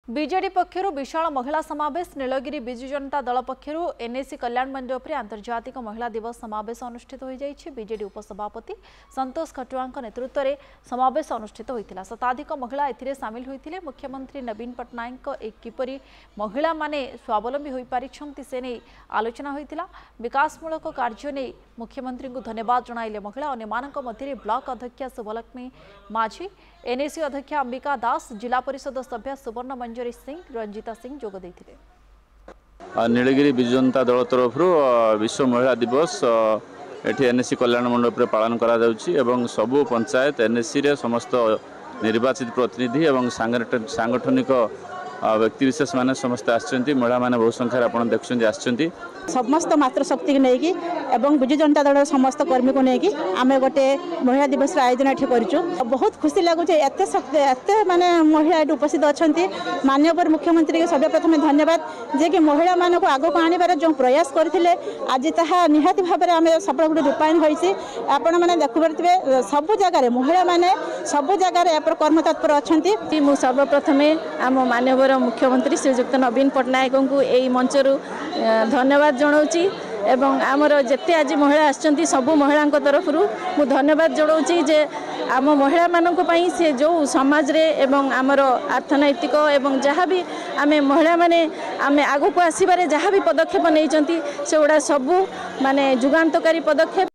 BJD पक्षर विशाल महिला समावेश Nilgiri Biju Janata Dal पक्षर NAC कल्याण मंडप में आंतर्जातिक महिला दिवस समावेश अनुष्ठित हो जाइए। बीजेडी उपसभापति संतोष खटुआ नेतृत्व में समावेश अनुष्ठित होता। शताधिक महिला एथिरे सामिल होते। मुख्यमंत्री नवीन पट्टनायक किपरि महिला माने स्वावलंबी हो पारिछंती से नहीं आलोचना होता। विकासमूलक कार्य नहीं मुख्यमंत्री को धन्यवाद जणाइले महिला। अन्यमानक मध्य ब्लॉक अध्यक्ष शुभलक्ष्मी माझी, एनएसी अध्यक्ष अंबिका दास, जिला परिषद सभ्य सुवर्ण मंजरी सिंह, रंजिता सिंह जोग देथिले। नीलगिरी बिजु जनता दल तरफ विश्व महिला दिवस एटी एनएसी कल्याण मंडप पालन करा जाउछि एवं सबु पंचायत एनएसी रे समस्त निर्वाचित प्रतिनिधि एवं सांगठनिक व्यक्तिविशेष माने समस्त आछंती। महिला माने बहु संख्या आपण देखछन्ती आछंती। समस्त मातृशक्ति को लेकिन एवं बिजु जनता दल समस्त कर्मी को लेकिन आम गोटे महिला दिवस आयोजन ये कर बहुत खुशी लगुच। एत माने महिला उपस्थित अच्छा माननीय मुख्यमंत्री के सर्वप्रथम धन्यवाद जे कि महिला मान को आग को आनबार जो प्रयास करते आज ता निहाती भाव में आम सफल गोटे रूपायन होती। आपण मैंने देखुवे सबु जगार महिला मैंने सबु जगार कर्म तत्पर अच्छा। मु सर्वप्रथम आम माननीय मुख्यमंत्री श्रीजुक्त नवीन पट्टनायक को यही मंचरू धन्यवाद जनाऊँगी एवं आमर जिते आज महिला आछंती सबु महिला तरफ मु धन्यवाद जनाऊँगी जे आम महिला मानक पई से जो समाज रे एवं आमर अर्थनैतिक एवं जहाँ भी आम महिला माने आम आगु को आसबारे जहाँ भी पदक्षेप नहीं से गुड़ा सबू माने जुगान्तकारी पदक्षेप।